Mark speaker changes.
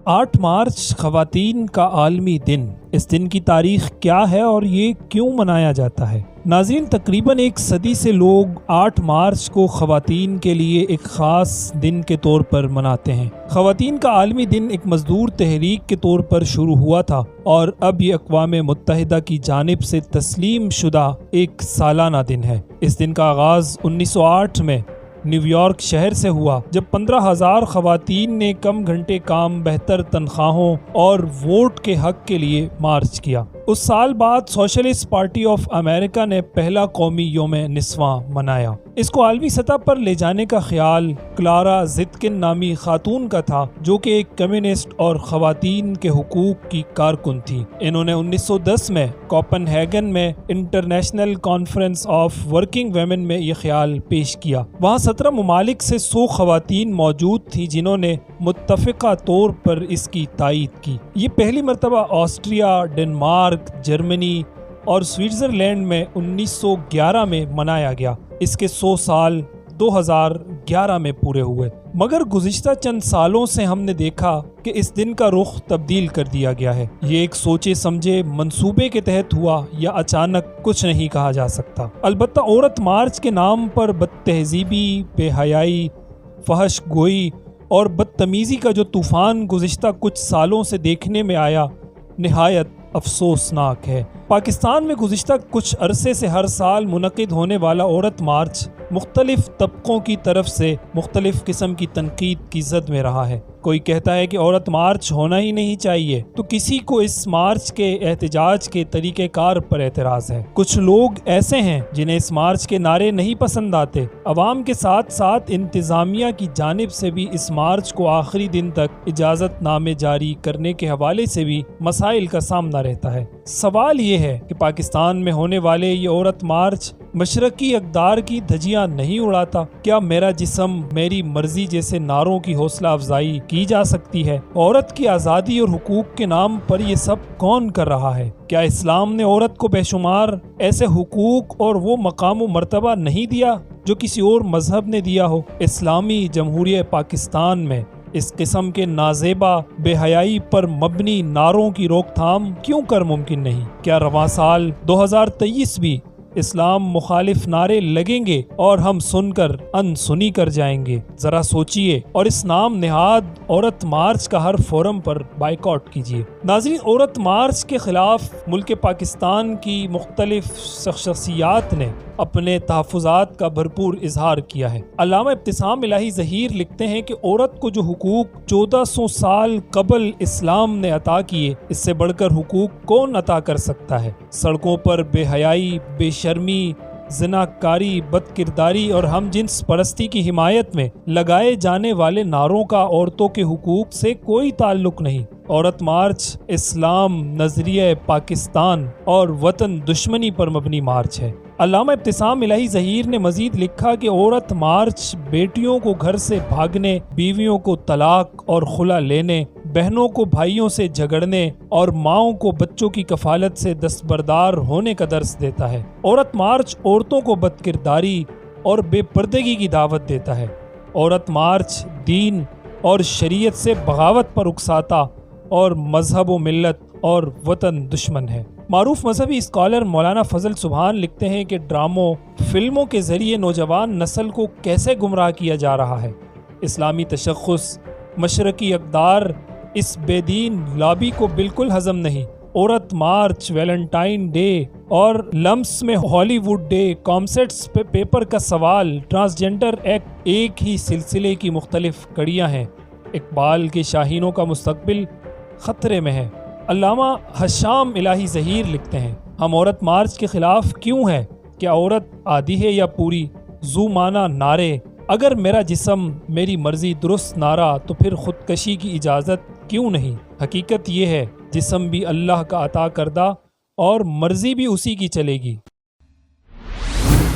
Speaker 1: 8 مارچ خواتین کا عالمی دن۔ اس دن کی تاریخ کیا ہے اور یہ کیوں منایا جاتا ہے؟ ناظرین، تقریباً ایک صدی سے لوگ 8 مارچ کو خواتین کے لیے ایک خاص دن کے طور پر مناتے ہیں۔ خواتین کا عالمی دن ایک مزدور تحریک کے طور پر شروع ہوا تھا اور اب یہ اقوام متحدہ کی جانب سے تسلیم شدہ ایک سالانہ دن ہے۔ اس دن کا آغاز 1908 میں نیو یارک شہر سے ہوا، جب 15,000 خواتین نے کم گھنٹے کام، بہتر تنخواہوں اور ووٹ کے حق کے لیے مارچ کیا۔ اس سال بعد سوشلسٹ پارٹی آف امریکہ نے پہلا قومی یوم نسواں منایا۔ اس کو عالمی سطح پر لے جانے کا خیال کلارا زیتکن نامی خاتون کا تھا، جو کہ ایک کمیونسٹ اور خواتین کے حقوق کی کارکن تھی۔ انہوں نے 1910 میں کوپن ہیگن میں international conference of working women میں یہ خیال پیش کیا۔ وہاں 17 ممالک سے 100 خواتین موجود تھیں جنہوں نے متفقہ طور پر اس کی تائید کی۔ یہ پہلی مرتبہ آسٹریا، ڈنمارک، جرمنی اور سوئٹزرلینڈ میں 1911 میں منایا گیا۔ اس کے 100 سال 2011 میں پورے ہوئے، مگر گزشتہ چند سالوں سے ہم نے دیکھا کہ اس دن کا رخ تبدیل کر دیا گیا ہے۔ یہ ایک سوچے سمجھے منصوبے کے تحت ہوا یا اچانک، کچھ نہیں کہا جا سکتا۔ البتہ عورت مارچ کے نام پر بد تہذیبی، بے حیائی، فحش گوئی اور بدتمیزی کا جو طوفان گزشتہ کچھ سالوں سے دیکھنے میں آیا، نہایت افسوسناک ہے۔ پاکستان میں گزشتہ کچھ عرصے سے ہر سال منعقد ہونے والا عورت مارچ مختلف طبقوں کی طرف سے مختلف قسم کی تنقید کی زد میں رہا ہے۔ کوئی کہتا ہے کہ عورت مارچ ہونا ہی نہیں چاہیے، تو کسی کو اس مارچ کے احتجاج کے طریقہ کار پر اعتراض ہے۔ کچھ لوگ ایسے ہیں جنہیں اس مارچ کے نعرے نہیں پسند آتے۔ عوام کے ساتھ ساتھ انتظامیہ کی جانب سے بھی اس مارچ کو آخری دن تک اجازت نامے جاری کرنے کے حوالے سے بھی مسائل کا سامنا رہتا ہے۔ سوال یہ ہے کہ پاکستان میں ہونے والے یہ عورت مارچ مشرقی اقدار کی دھجیاں نہیں اڑاتا؟ کیا میرا جسم میری مرضی جیسے نعروں کی حوصلہ افزائی کی جا سکتی ہے؟ عورت کی آزادی اور حقوق کے نام پر یہ سب کون کر رہا ہے؟ کیا اسلام نے عورت کو بے شمار ایسے حقوق اور وہ مقام و مرتبہ نہیں دیا جو کسی اور مذہب نے دیا ہو؟ اسلامی جمہوریہ پاکستان میں اس قسم کے نازیبا، بے حیائی پر مبنی نعروں کی روک تھام کیوں کر ممکن نہیں؟ کیا رواں سال 2023 بھی اسلام مخالف نعرے لگیں گے اور ہم سن کر انسنی کر جائیں گے؟ ذرا سوچئے اور اس نام نہاد عورت مارچ کا ہر فورم پر بائیکاٹ کیجیے۔ ناظرین، عورت مارچ کے خلاف ملک پاکستان کی مختلف شخصیات نے اپنے تحفظات کا بھرپور اظہار کیا ہے۔ علامہ ابتسام الہی ظہیر لکھتے ہیں کہ عورت کو جو حقوق 1400 سال قبل اسلام نے عطا کیے، اس سے بڑھ کر حقوق کون عطا کر سکتا ہے؟ سڑکوں پر بے حیائی، بے شرمی، زناکاری، بد کرداری اور ہم جنس پرستی کی حمایت میں لگائے جانے والے نعروں کا عورتوں کے حقوق سے کوئی تعلق نہیں۔ عورت مارچ اسلام، نظریہ پاکستان اور وطن دشمنی پر مبنی مارچ ہے۔ علامہ ابتسام الہی ظہیر نے مزید لکھا کہ عورت مارچ بیٹیوں کو گھر سے بھاگنے، بیویوں کو طلاق اور خلا لینے، بہنوں کو بھائیوں سے جھگڑنے اور ماؤں کو بچوں کی کفالت سے دستبردار ہونے کا درس دیتا ہے۔ عورت مارچ عورتوں کو بد کرداری اور بے پردگی کی دعوت دیتا ہے۔ عورت مارچ دین اور شریعت سے بغاوت پر اکساتا اور مذہب و ملت اور وطن دشمن ہے۔ معروف مذہبی اسکالر مولانا فضل سبحان لکھتے ہیں کہ ڈراموں، فلموں کے ذریعے نوجوان نسل کو کیسے گمراہ کیا جا رہا ہے۔ اسلامی تشخص، مشرقی اقدار اس بے دین لابی کو بالکل ہضم نہیں۔ عورت مارچ، ویلنٹائن ڈے اور لمس میں ہالی ووڈ ڈے، کامسیٹس پیپر کا سوال، ٹرانسجنڈر ایکٹ ایک ہی سلسلے کی مختلف کڑیاں ہیں۔ اقبال کے شاہینوں کا مستقبل خطرے میں ہے۔ علامہ حشام الہی ظہیر لکھتے ہیں، ہم عورت مارچ کے خلاف کیوں ہیں؟ کیا عورت آدھی ہے یا پوری؟ ذو معنی نعرے، اگر میرا جسم میری مرضی درست نعرہ، تو پھر خودکشی کی اجازت کیوں نہیں؟ حقیقت یہ ہے، جسم بھی اللہ کا عطا کردہ اور مرضی بھی اسی کی چلے گی۔